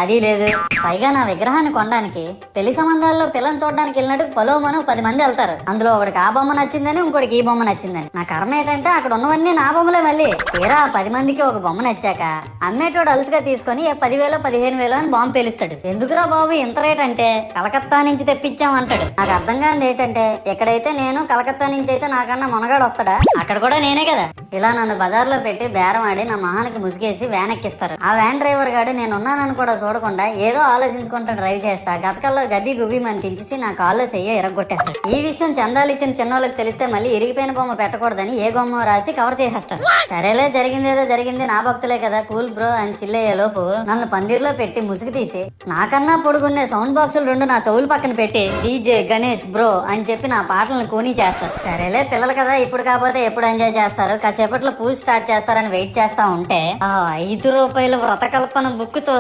అది లేదు. పైగా నా విగ్రహాన్ని కొనడానికి పెళ్లి సంబంధాల్లో పిల్లని చూడడానికి వెళ్ళినట్టు పొలోమను 10 మంది వెళ్తారు. అందులో ఒకడికి ఆ బొమ్మ నచ్చిందని, ఇంకోటికి ఈ బొమ్మ నచ్చిందని. నా కర్మ ఏంటంటే అక్కడ ఉన్నవన్నీ నా బొమ్మలే. మళ్ళీ తీరా 10 మందికి ఒక బొమ్మ నచ్చాక అమ్మేటోడు అలుసుగా తీసుకొని 10,000 15,000 అని బాంబు పేలుస్తాడు. ఎందుకురా బాబు ఇంత రేట్ అంటే కలకత్తా నుంచి తెప్పించాం అంటాడు. నాకు అర్థం కానిది ఏంటంటే ఎక్కడైతే నేను కలకత్తా నుంచి అయితే నాకన్నా మొనగాడు వస్తాడా, అక్కడ కూడా నేనే కదా. ఇలా నన్ను బజార్లో పెట్టి బేరం ఆడి నా మొహానికి ముసుగేసి వ్యాన్ ఎక్కిస్తారు. ఆ వ్యాన్ డ్రైవర్ గాడు నేను ఉన్నానని కూడా చూడకుండా ఏదో ఆలోచించుకుంటా డ్రైవ్ చేస్తా గతకల్లో గబ్బి గుబ్బి అని తెంచేసి నా కాల్లో చెయ్యి ఎరగొట్టేస్తాడు. ఈ విషయం చందాలు ఇచ్చిన చిన్నోళ్ళకి తెలిస్తే మళ్ళీ ఇరిగిపోయిన బొమ్మ పెట్టకూడదని ఏ బొమ్మ రాసి కవర్ చేసేస్తారు. సరేలే జరిగిందేదో జరిగింది, నా భక్తులే కదా కూల్ బ్రో అని చిల్లయ్యే లోపు నన్ను పందిర్లో పెట్టి ముసుగు తీసి నాకన్నా పొడుగున్నే సౌండ్ బాక్సులు 2 నా చెవులు పక్కన పెట్టి డీజే గణేష్ బ్రో అని చెప్పి నా పాటలను కూనీ చేస్తారు. సరేలే పిల్లలు కదా ఇప్పుడు కాకపోతే ఎప్పుడు ఎంజాయ్ చేస్తారు, కాసేపట్లో పూజ స్టార్ట్ చేస్తారని వెయిట్ చేస్తా ఉంటే ఆ 5 రూపాయల వ్రతకల్పన బుక్ చూస్తా